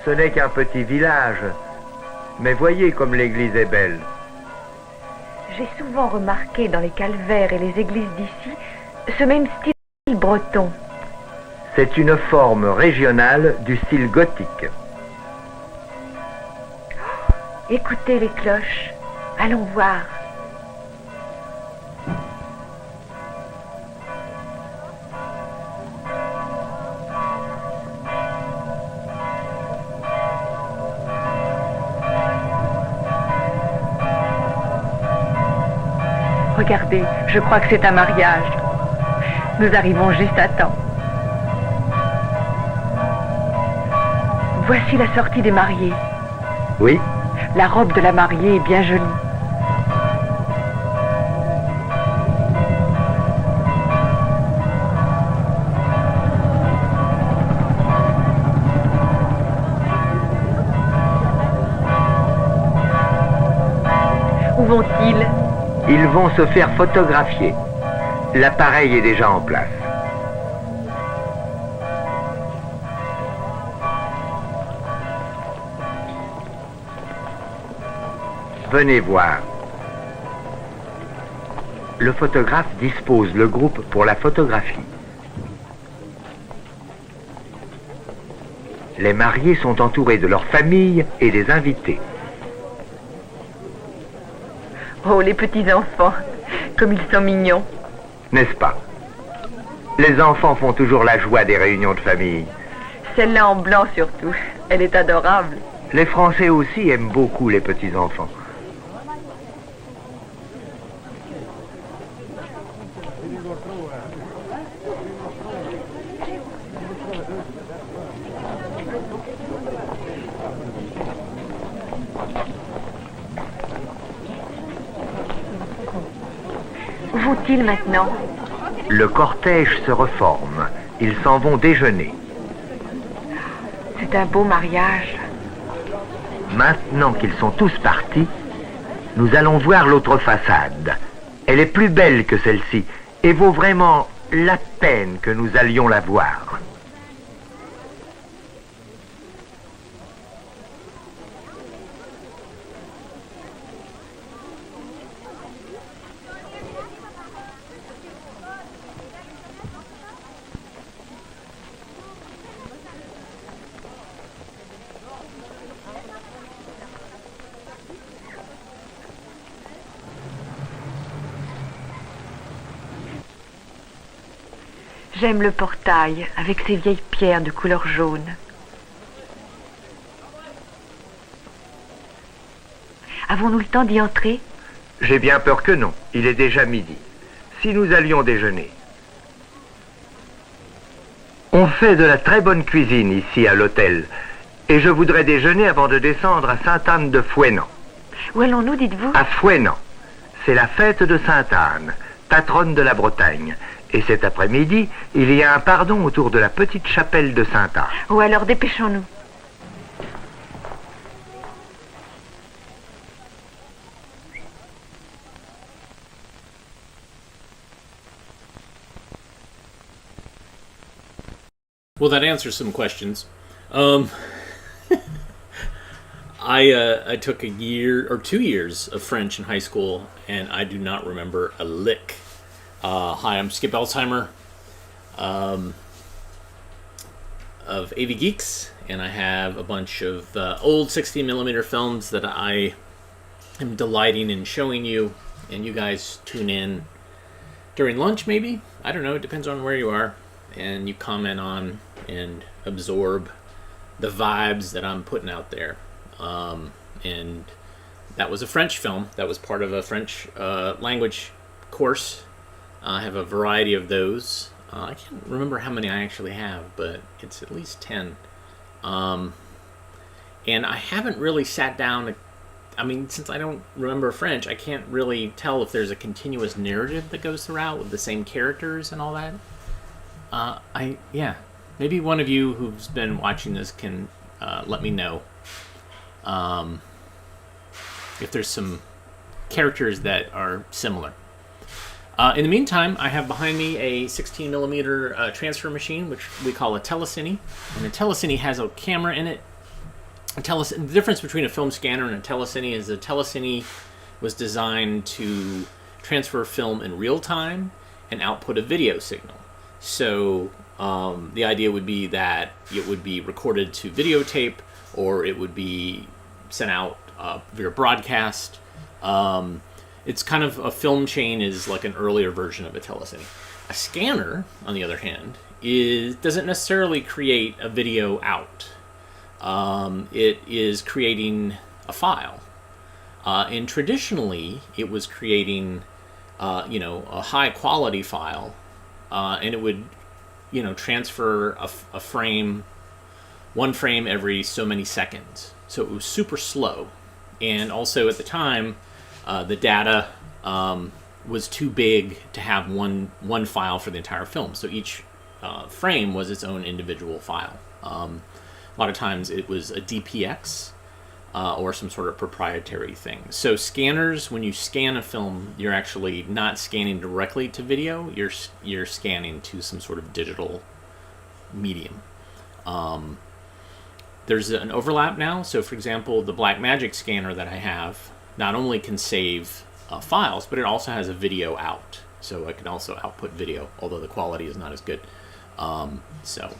Ce n'est qu'un petit village. Mais voyez comme l'église est belle. J'ai souvent remarqué dans les calvaires et les églises d'ici ce même style breton. C'est une forme régionale du style gothique. Écoutez les cloches. Allons voir. Regardez, je crois que c'est un mariage. Nous arrivons juste à temps. Voici la sortie des mariés. Oui. La robe de la mariée est bien jolie. Où vont-ils ? Ils vont se faire photographier. L'appareil est déjà en place. Venez voir. Le photographe dispose le groupe pour la photographie. Les mariés sont entourés de leurs familles et des invités. Oh, les petits-enfants, comme ils sont mignons. N'est-ce pas? Les enfants font toujours la joie des réunions de famille. Celle-là en blanc surtout, elle est adorable. Les Français aussi aiment beaucoup les petits-enfants. Où vont-ils maintenant? Le cortège se reforme. Ils s'en vont déjeuner. C'est un beau mariage. Maintenant qu'ils sont tous partis, nous allons voir l'autre façade. Elle est plus belle que celle-ci et vaut vraiment la peine que nous allions la voir. J'aime le portail avec ses vieilles pierres de couleur jaune. Avons-nous le temps d'y entrer? J'ai bien peur que non. Il est déjà midi. Si nous allions déjeuner. On fait de la très bonne cuisine ici à l'hôtel. Et je voudrais déjeuner avant de descendre à Sainte-Anne-de-Fouesnant. Où allons-nous, dites-vous? À Fouesnant. C'est la fête de Sainte-Anne, patronne de la Bretagne. Et cet après-midi, il y a un pardon autour de la petite chapelle de Sainte-Anne. Oh, alors dépêchons-nous. Well, that answers some questions. I took a year or 2 years of French in high school, and I do not remember a lick. Hi, I'm Skip Elsheimer of AV Geeks, and I have a bunch of old 60mm films that I am delighting in showing you, and you guys tune in during lunch, maybe? I don't know, it depends on where you are, and you comment on and absorb the vibes that I'm putting out there. And that was a French film. That was part of a French language course. I have a variety of those. I can't remember how many I actually have, but it's at least 10. And I haven't really sat down. I mean, since I don't remember French, I can't really tell if there's a continuous narrative that goes throughout with the same characters and all that. Maybe one of you who's been watching this can let me know if there's some characters that are similar. In the meantime, I have behind me a 16mm transfer machine, which we call a Telecine. And the Telecine has a camera in it the difference between a film scanner and a telecine is a telecine was designed to transfer film in real time and output a video signal. So the idea would be that it would be recorded to videotape, or it would be sent out via broadcast. It's kind of a film chain is like an earlier version of a telecine. A scanner, on the other hand, doesn't necessarily create a video out. It is creating a file. And traditionally, it was creating, a high quality file, and it would, transfer a frame, one frame every so many seconds. So it was super slow. And also at the time, the data was too big to have one file for the entire film. So each frame was its own individual file. A lot of times it was a DPX or some sort of proprietary thing. So scanners, when you scan a film, you're actually not scanning directly to video. You're scanning to some sort of digital medium. There's an overlap now. So for example, the Blackmagic scanner that I have not only can save files, but it also has a video out. So I can also output video, although the quality is not as good. So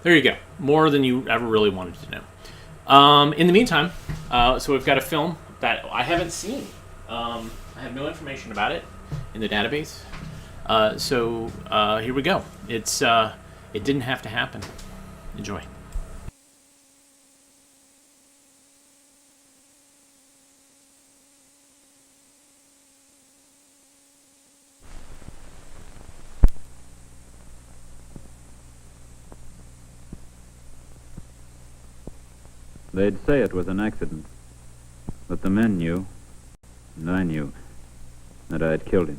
there you go. More than you ever really wanted to know. In the meantime, so we've got a film that I haven't seen. I have no information about it in the database. So here we go. It didn't have to happen. Enjoy. They'd say it was an accident, but the men knew, and I knew, that I had killed him.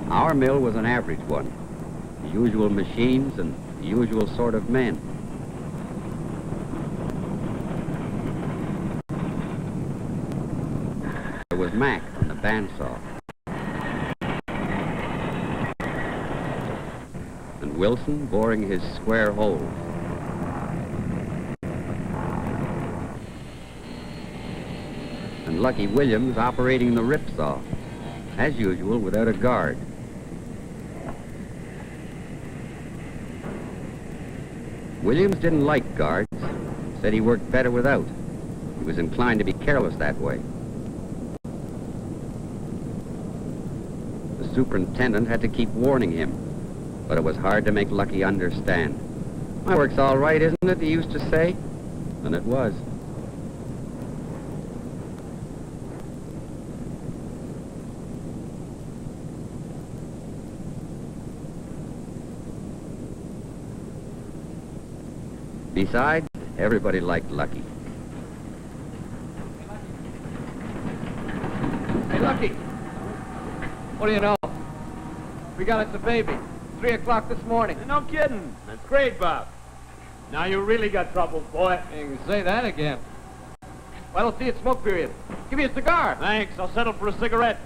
Our mill was an average one. The usual machines and the usual sort of men. There was Mac on the bandsaw. And Wilson boring his square holes. And Lucky Williams operating the ripsaw, as usual without a guard. Williams didn't like guards, said he worked better without. He was inclined to be careless that way. The superintendent had to keep warning him, but it was hard to make Lucky understand. "My work's all right, isn't it?" he used to say. And it was. Besides, everybody liked Lucky. Hey, Lucky. What do you know? We got us a baby. 3 o'clock this morning. No kidding. That's great, Bob. Now you really got trouble, boy. You can say that again. Well, I don't see it's smoke period. Give me a cigar. Thanks. I'll settle for a cigarette.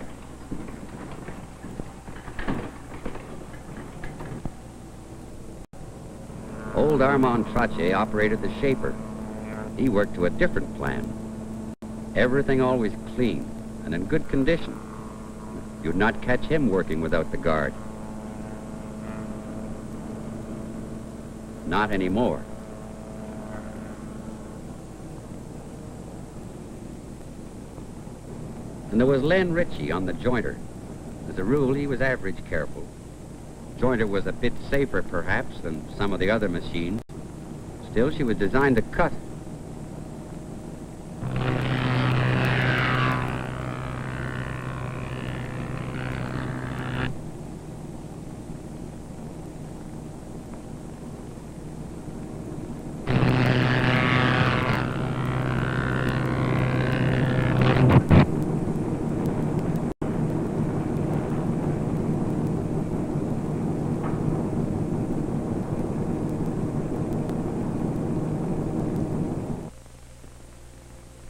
Old Armand Trottier operated the shaper. He worked to a different plan. Everything always clean and in good condition. You'd not catch him working without the guard. Not anymore. And there was Len Ritchie on the jointer. As a rule, he was average careful. Jointer was a bit safer, perhaps, than some of the other machines. Still, she was designed to cut.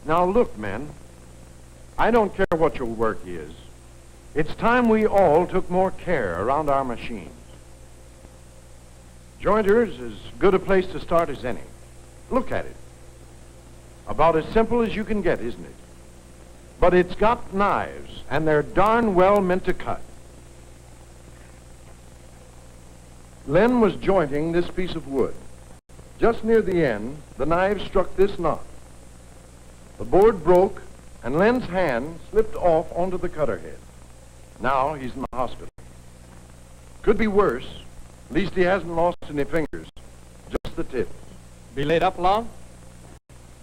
Now look, men. I don't care what your work is. It's time we all took more care around our machines. Jointer's as good a place to start as any. Look at it. About as simple as you can get, isn't it? But it's got knives, and they're darn well meant to cut. Len was jointing this piece of wood. Just near the end, the knife struck this knot. The board broke, and Len's hand slipped off onto the cutter head. Now he's in the hospital. Could be worse. At least he hasn't lost any fingers, just the tips. Be laid up long?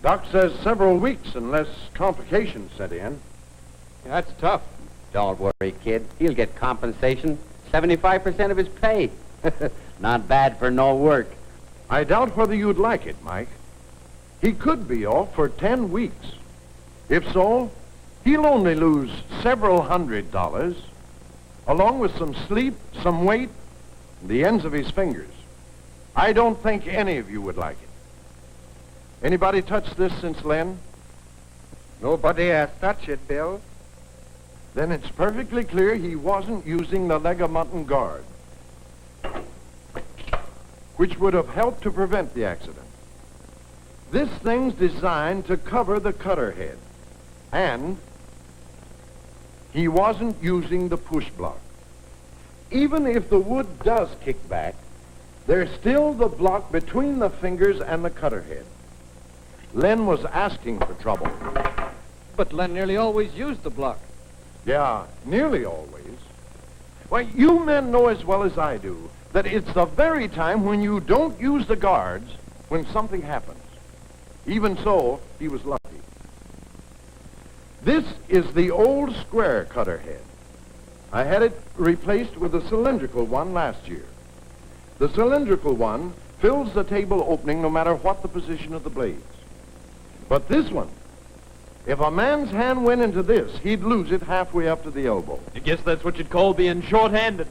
Doc says several weeks unless complications set in. That's tough. Don't worry, kid. He'll get compensation. 75% of his pay. Not bad for no work. I doubt whether you'd like it, Mike. He could be off for 10 weeks. If so, he'll only lose several $100, along with some sleep, some weight, and the ends of his fingers. I don't think any of you would like it. Anybody touched this since Len? Nobody has touched it, Bill. Then it's perfectly clear he wasn't using the leg of mutton guard, which would have helped to prevent the accident. This thing's designed to cover the cutter head, and he wasn't using the push block. Even if the wood does kick back, there's still the block between the fingers and the cutter head. Len was asking for trouble. But Len nearly always used the block. Yeah, nearly always. Well, you men know as well as I do that it's the very time when you don't use the guards when something happens. Even so, he was lucky. This is the old square cutter head. I had it replaced with a cylindrical one last year. The cylindrical one fills the table opening no matter what the position of the blades. But this one, if a man's hand went into this, he'd lose it halfway up to the elbow. I guess that's what you'd call being short-handed.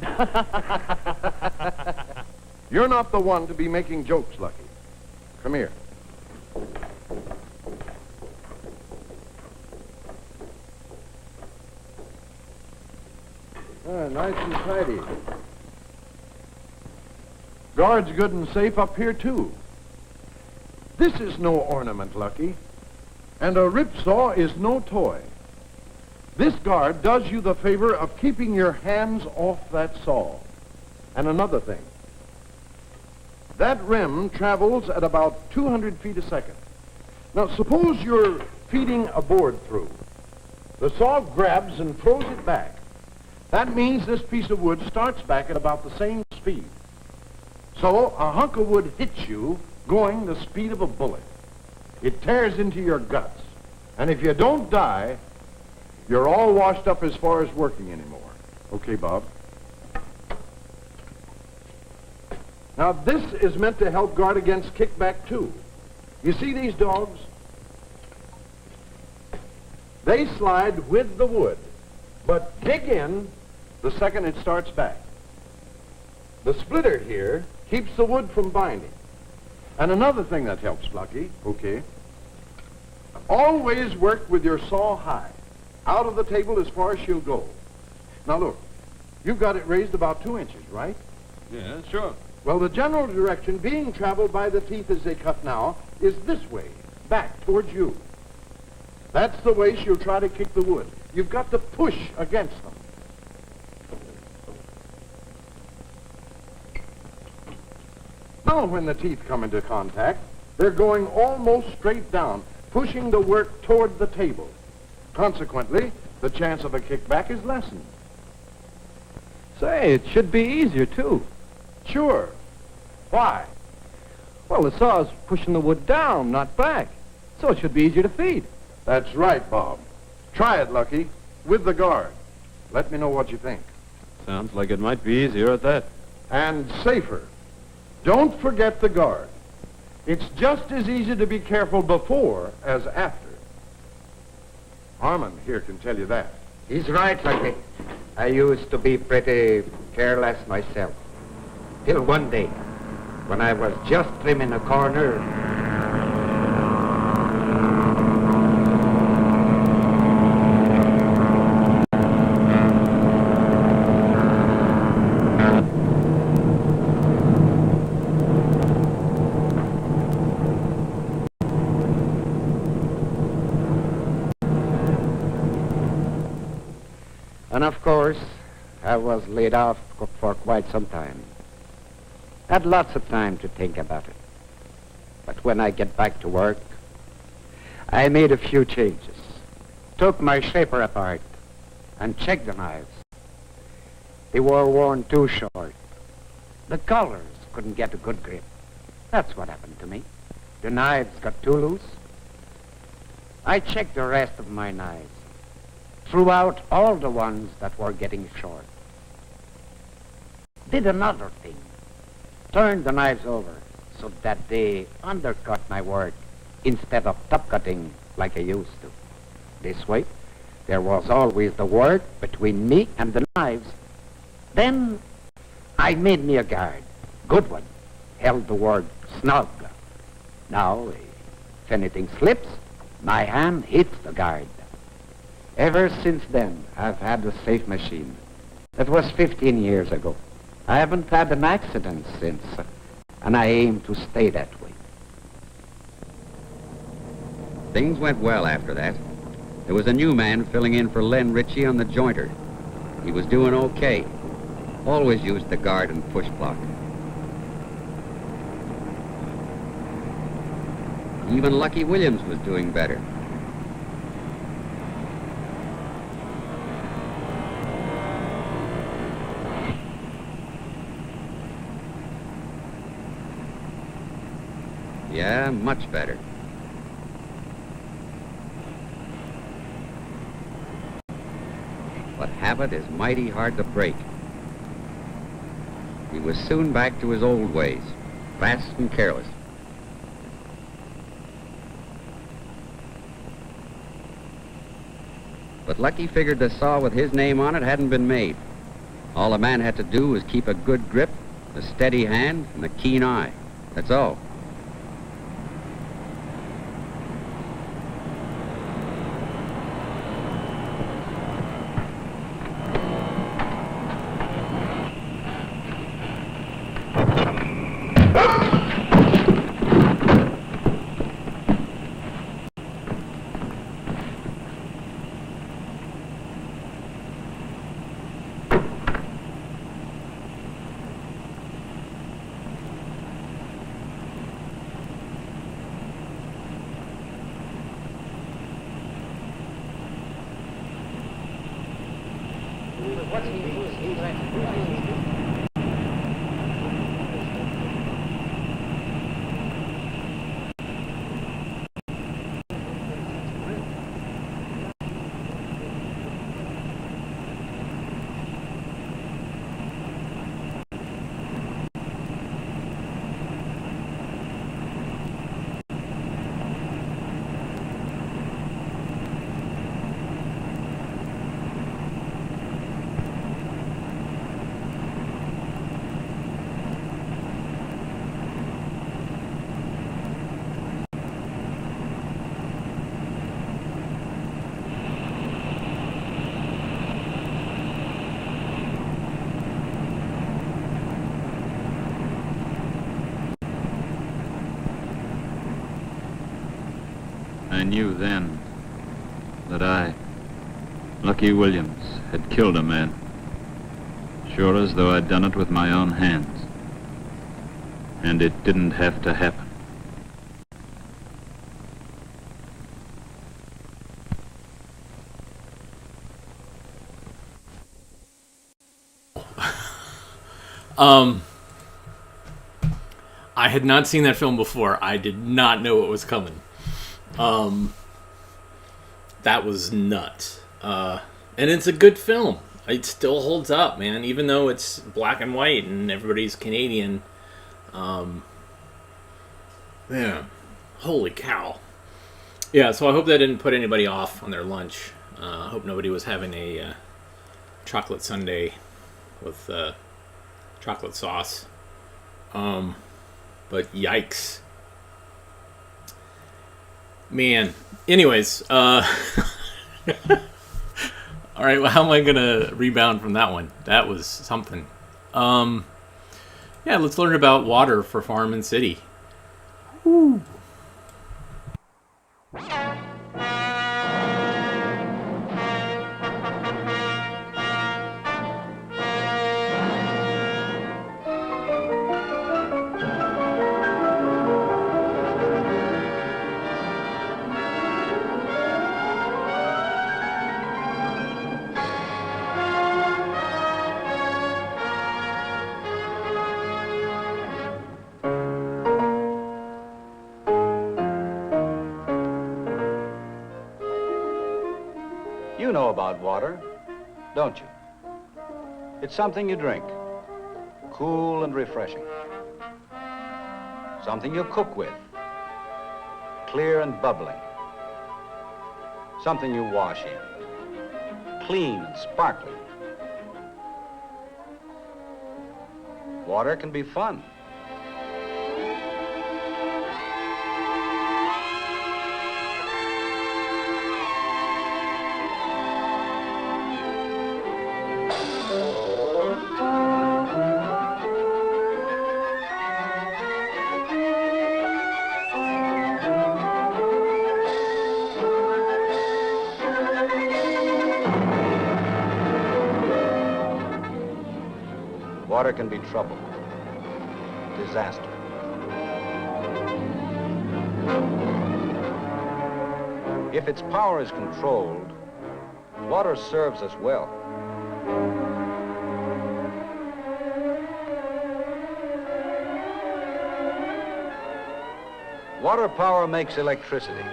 You're not the one to be making jokes, Lucky. Come here. Nice and tidy. Guard's good and safe up here, too. This is no ornament, Lucky. And a rip saw is no toy. This guard does you the favor of keeping your hands off that saw. And another thing. That rim travels at about 200 feet a second. Now, suppose you're feeding a board through. The saw grabs and throws it back. That means this piece of wood starts back at about the same speed. So a hunk of wood hits you going the speed of a bullet. It tears into your guts. And if you don't die, you're all washed up as far as working anymore. Okay, Bob? Now, this is meant to help guard against kickback, too. You see these dogs? They slide with the wood, but dig in the second it starts back. The splitter here keeps the wood from binding. And another thing that helps, Lucky, okay, always work with your saw high, out of the table as far as she'll go. Now look, you've got it raised about 2 inches, right? Yeah, sure. Well, the general direction being traveled by the teeth as they cut now is this way, back towards you. That's the way she'll try to kick the wood. You've got to push against them. Now, when the teeth come into contact, they're going almost straight down, pushing the work toward the table. Consequently, the chance of a kickback is lessened. Say, it should be easier, too. Sure. Why? Well, the saw's pushing the wood down, not back. So it should be easier to feed. That's right, Bob. Try it, Lucky, with the guard. Let me know what you think. Sounds like it might be easier at that. And safer. Don't forget the guard. It's just as easy to be careful before as after. Harmon here can tell you that. He's right, Lucky. I used to be pretty careless myself. Till one day, when I was just trimming a corner, And of course, I was laid off for quite some time. Had lots of time to think about it. But when I get back to work, I made a few changes. Took my shaper apart and checked the knives. They were worn too short. The collars couldn't get a good grip. That's what happened to me. The knives got too loose. I checked the rest of my knives. Threw out all the ones that were getting short. Did another thing. Turned the knives over so that they undercut my work instead of top cutting like I used to. This way, there was always the work between me and the knives. Then I made me a guard, good one, held the word snug. Now, if anything slips, my hand hits the guard. Ever since then, I've had a safe machine. That was 15 years ago. I haven't had an accident since, and I aim to stay that way. Things went well after that. There was a new man filling in for Len Ritchie on the jointer. He was doing okay. Always used the guard and push block. Even Lucky Williams was doing better. Yeah, much better. But habit is mighty hard to break. He was soon back to his old ways, fast and careless. But Lucky figured the saw with his name on it hadn't been made. All a man had to do was keep a good grip, a steady hand, and a keen eye. That's all. I knew then that I, Lucky Williams, had killed a man, sure as though I'd done it with my own hands. And it didn't have to happen. I had not seen that film before. I did not know it was coming. That was nuts. And it's a good film. It still holds up, man. Even though it's black and white and everybody's Canadian. Yeah. Holy cow. Yeah, so I hope that didn't put anybody off on their lunch. I hope nobody was having a chocolate sundae with chocolate sauce. But yikes. Man. Anyways, all right, well, how am I going to rebound from that one? That was something. Yeah, let's learn about water for farm and city. Woo. about water, don't you? It's something you drink, cool and refreshing. Something you cook with, clear and bubbling. Something you wash in, clean and sparkling. Water can be fun. Water can be trouble, disaster. If its power is controlled, water serves us well. Water power makes electricity.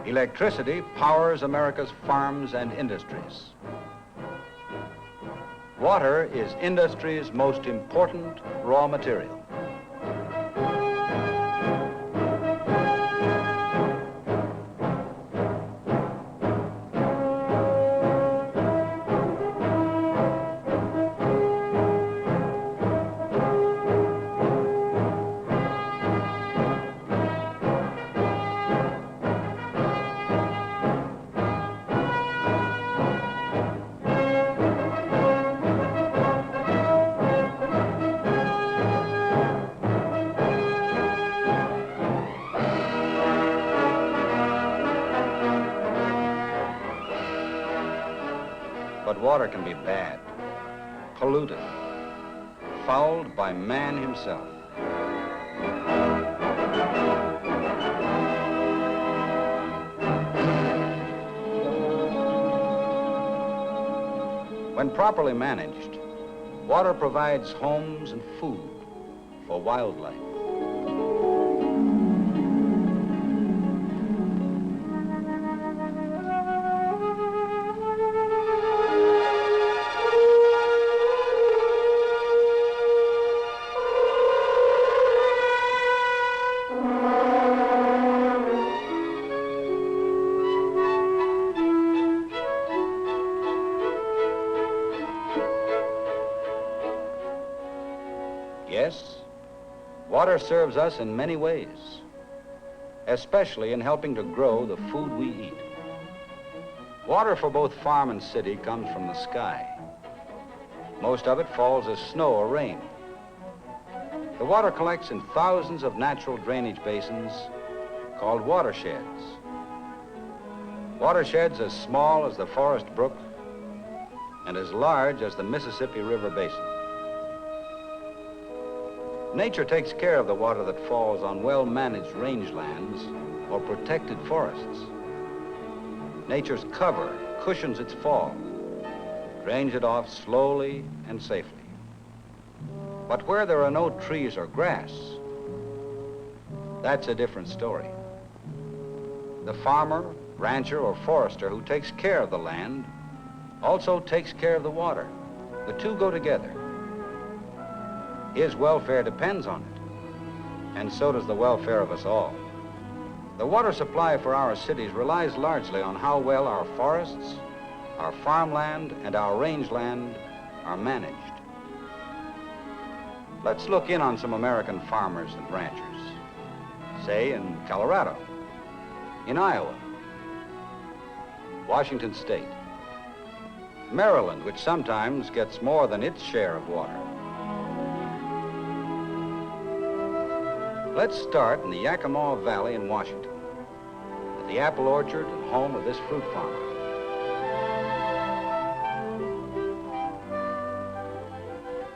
Electricity powers America's farms and industries. Water is industry's most important raw material. But water can be bad, polluted, fouled by man himself. When properly managed, water provides homes and food for wildlife. Yes, water serves us in many ways, especially in helping to grow the food we eat. Water for both farm and city comes from the sky. Most of it falls as snow or rain. The water collects in thousands of natural drainage basins called watersheds. Watersheds as small as the Forest Brook and as large as the Mississippi River Basin. Nature takes care of the water that falls on well-managed rangelands or protected forests. Nature's cover cushions its fall, drains it off slowly and safely. But where there are no trees or grass, that's a different story. The farmer, rancher, or forester who takes care of the land also takes care of the water. The two go together. His welfare depends on it, and so does the welfare of us all. The water supply for our cities relies largely on how well our forests, our farmland, and our rangeland are managed. Let's look in on some American farmers and ranchers, say in Colorado, in Iowa, Washington State, Maryland, which sometimes gets more than its share of water. Let's start in the Yakima Valley in Washington, at the apple orchard and home of this fruit farmer.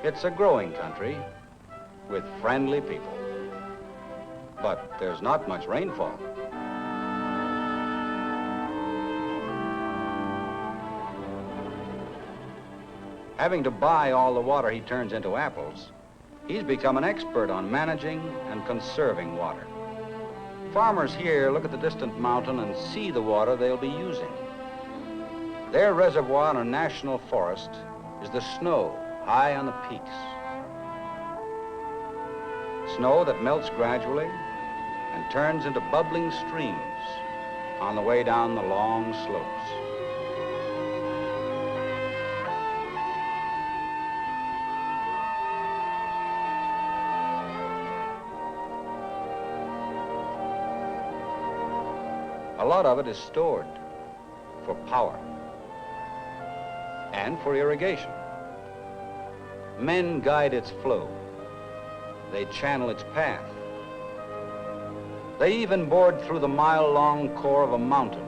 It's a growing country with friendly people, but there's not much rainfall. Having to buy all the water he turns into apples, he's become an expert on managing and conserving water. Farmers here look at the distant mountain and see the water they'll be using. Their reservoir in a national forest is the snow high on the peaks. Snow that melts gradually and turns into bubbling streams on the way down the long slopes. A lot of it is stored for power and for irrigation. Men guide its flow. They channel its path. They even bored through the mile-long core of a mountain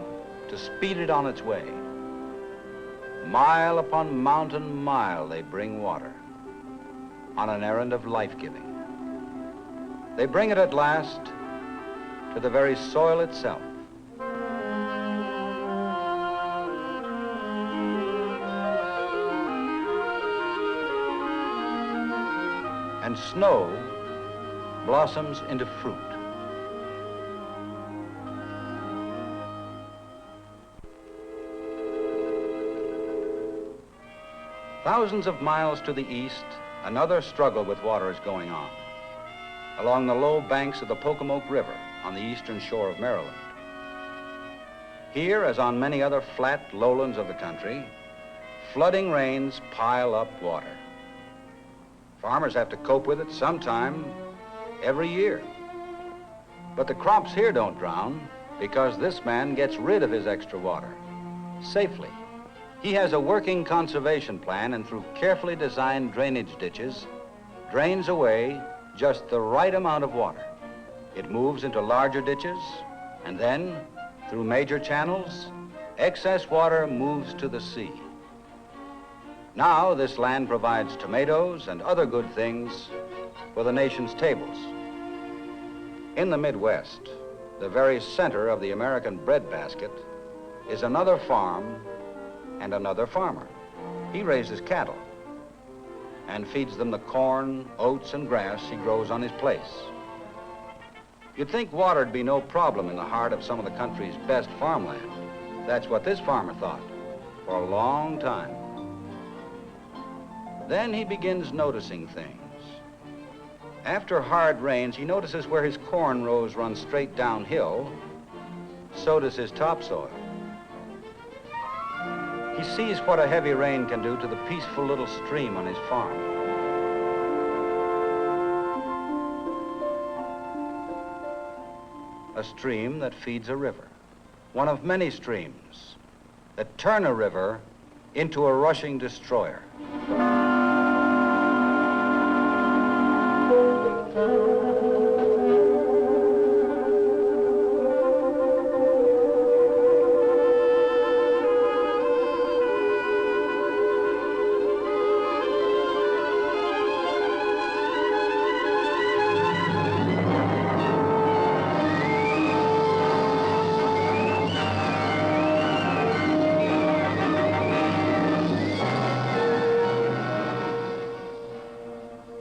to speed it on its way. Mile upon mountain mile they bring water on an errand of life-giving. They bring it at last to the very soil itself. And snow blossoms into fruit. Thousands of miles to the east, another struggle with water is going on. Along the low banks of the Pocomoke River on the eastern shore of Maryland. Here, as on many other flat lowlands of the country, flooding rains pile up water. Farmers have to cope with it sometime every year. But the crops here don't drown because this man gets rid of his extra water safely. He has a working conservation plan and through carefully designed drainage ditches, drains away just the right amount of water. It moves into larger ditches and then, through major channels, excess water moves to the sea. Now, this land provides tomatoes and other good things for the nation's tables. In the Midwest, the very center of the American breadbasket, is another farm and another farmer. He raises cattle and feeds them the corn, oats, and grass he grows on his place. You'd think water'd be no problem in the heart of some of the country's best farmland. That's what this farmer thought for a long time. Then he begins noticing things. After hard rains, he notices where his corn rows run straight downhill, so does his topsoil. He sees what a heavy rain can do to the peaceful little stream on his farm. A stream that feeds a river, one of many streams that turn a river into a rushing destroyer.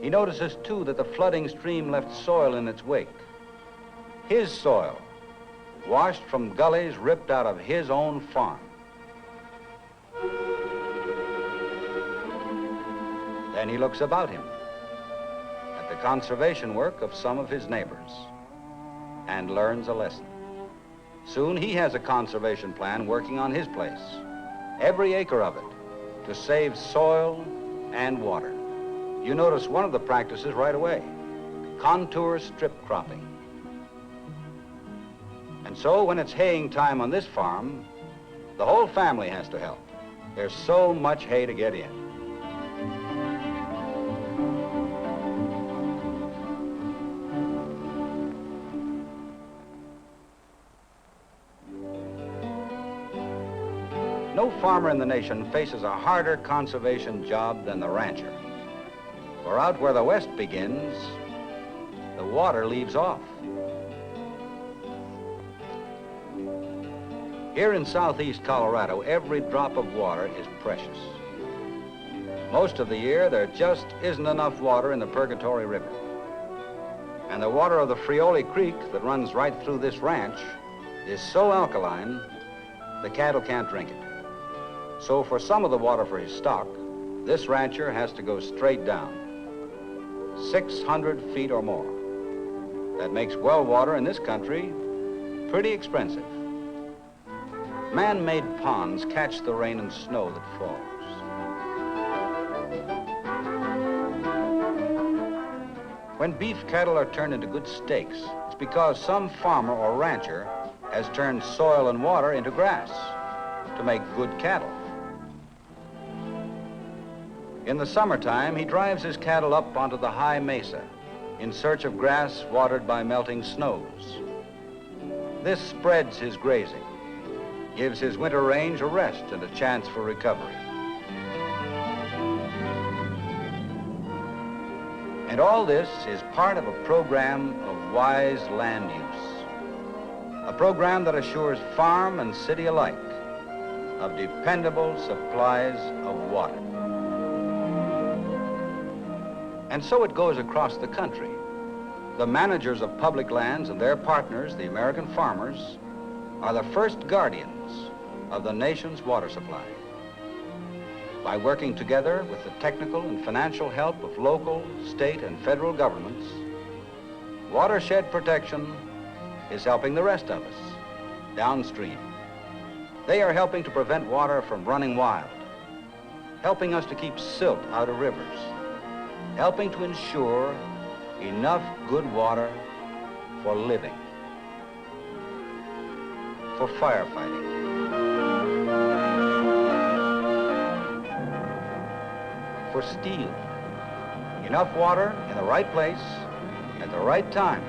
He notices, too, that the flooding stream left soil in its wake. His soil, washed from gullies ripped out of his own farm. Then he looks about him at the conservation work of some of his neighbors and learns a lesson. Soon he has a conservation plan working on his place, every acre of it, to save soil and water. You notice one of the practices right away, contour strip cropping. And so when it's haying time on this farm, the whole family has to help. There's so much hay to get in. No farmer in the nation faces a harder conservation job than the rancher. For out where the West begins, the water leaves off. Here in southeast Colorado, every drop of water is precious. Most of the year, there just isn't enough water in the Purgatory River. And the water of the Frioli Creek that runs right through this ranch is so alkaline, the cattle can't drink it. So for some of the water for his stock, this rancher has to go straight down, 600 feet or more. That makes well water in this country pretty expensive. Man-made ponds catch the rain and snow that falls. When beef cattle are turned into good steaks, it's because some farmer or rancher has turned soil and water into grass to make good cattle. In the summertime, he drives his cattle up onto the high mesa in search of grass watered by melting snows. This spreads his grazing, gives his winter range a rest and a chance for recovery. And all this is part of a program of wise land use. A program that assures farm and city alike of dependable supplies of water. And so it goes across the country. The managers of public lands and their partners, the American farmers, are the first guardians of the nation's water supply. By working together with the technical and financial help of local, state, and federal governments, watershed protection is helping the rest of us downstream. They are helping to prevent water from running wild, helping us to keep silt out of rivers, helping to ensure enough good water for living, for firefighting, for steel. Enough water in the right place at the right time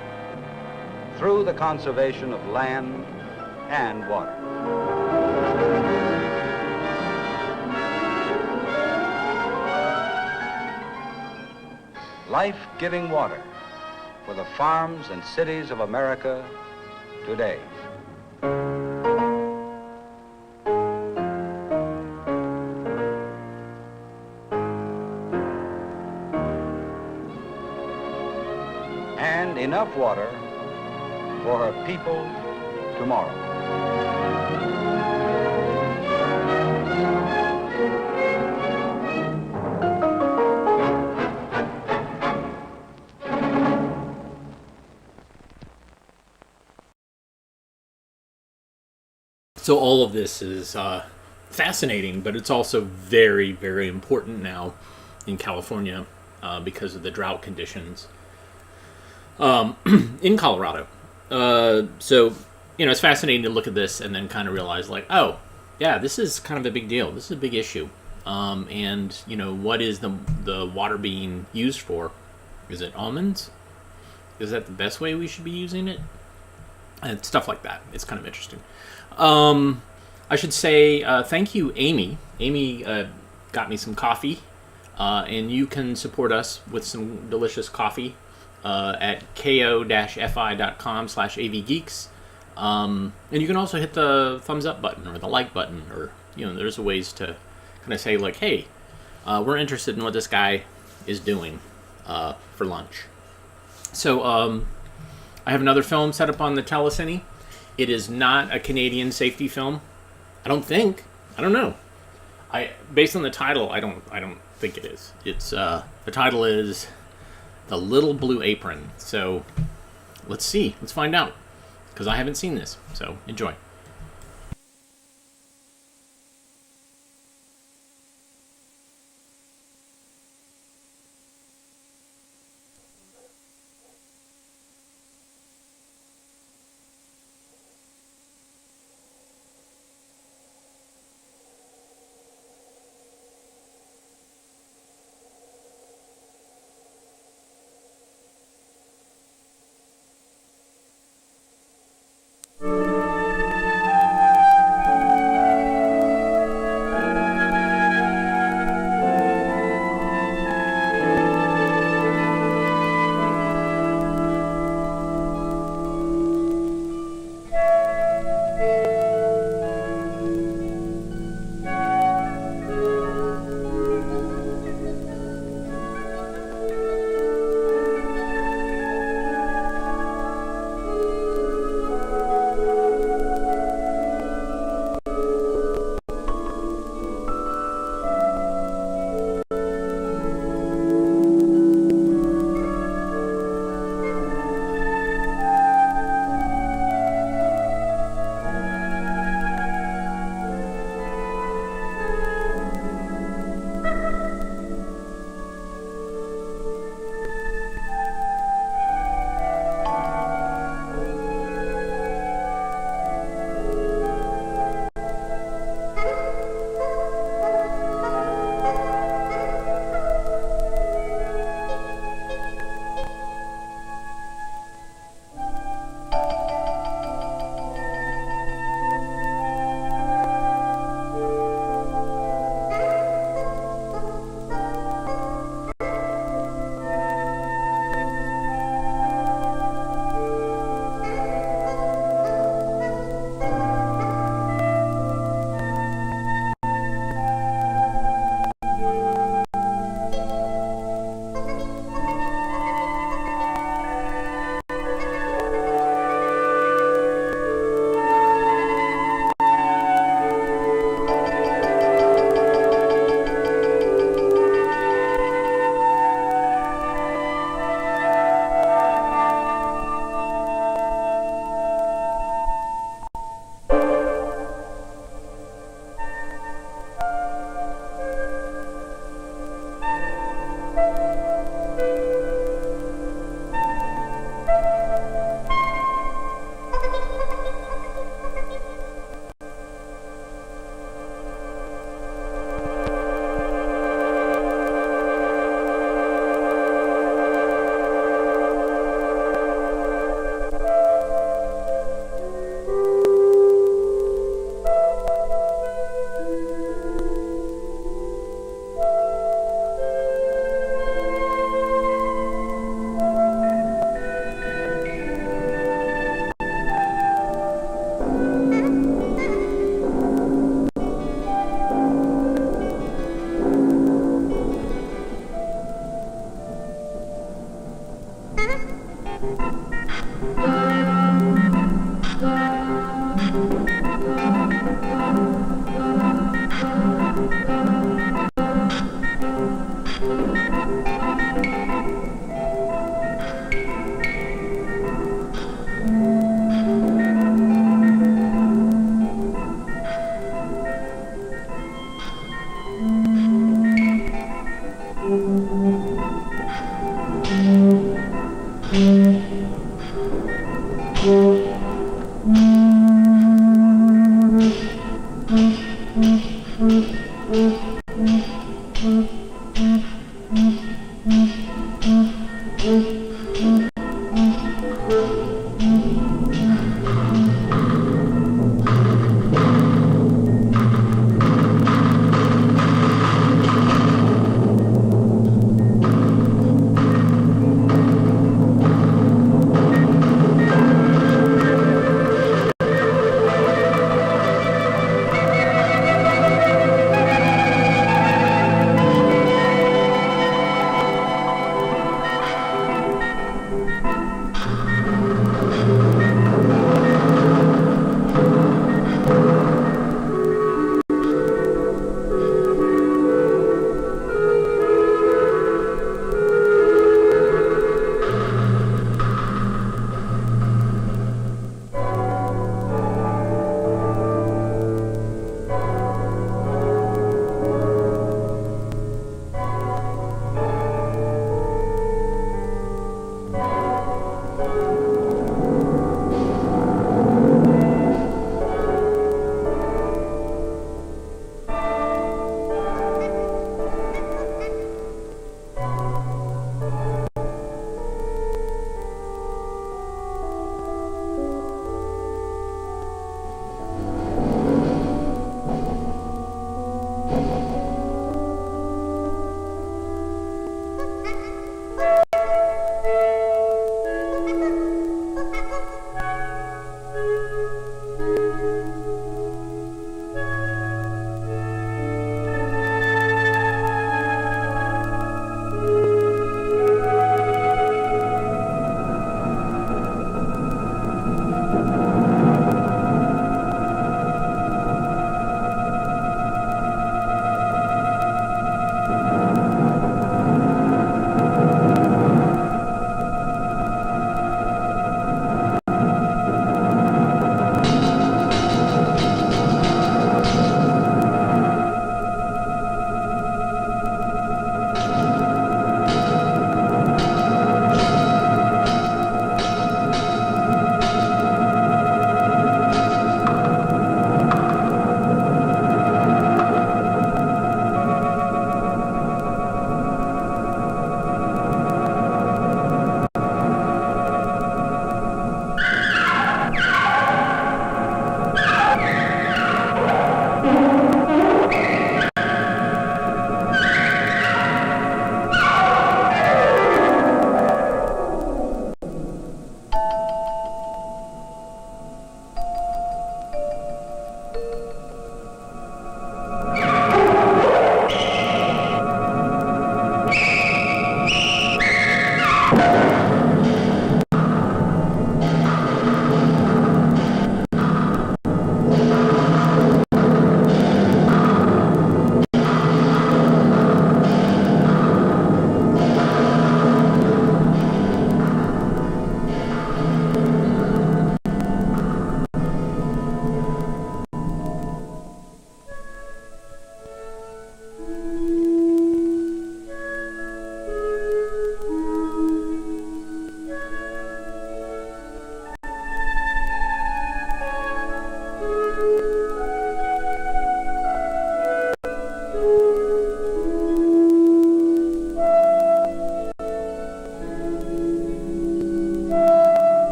through the conservation of land and water. Life-giving water for the farms and cities of America today. And enough water for her people tomorrow. So all of this is fascinating, but it's also very, very important now in California because of the drought conditions in Colorado. So, it's fascinating to look at this and then kind of realize, like, oh, yeah, this is kind of a big deal. This is a big issue. And, what is the water being used for? Is it almonds? Is that the best way we should be using it? And stuff like that. It's kind of interesting. I should say thank you, Amy. Amy got me some coffee, and you can support us with some delicious coffee at ko-fi.com/avgeeks. And you can also hit the thumbs up button or the like button, or there's ways to kind of say, like, hey, we're interested in what this guy is doing for lunch. So I have another film set up on the Telecine. It is not a Canadian safety film. I don't think. I don't know. Based on the title, I don't think it is. It's the title is The Little Blue Apron. So let's see. Let's find out, because I haven't seen this. So enjoy.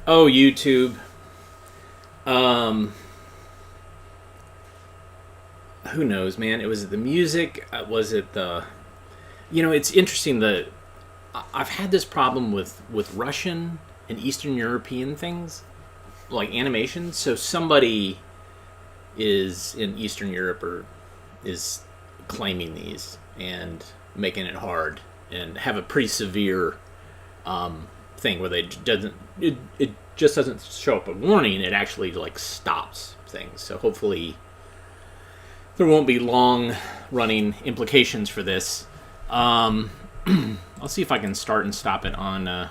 Oh, YouTube. Who knows, man? Was it the music? Was it the... it's interesting that I've had this problem with Russian and Eastern European things, like animation. So somebody is in Eastern Europe or is claiming these and making it hard and have a pretty severe thing where it just doesn't show up a warning. It actually like stops things. So hopefully there won't be long running implications for this. I'll see if I can start and stop it on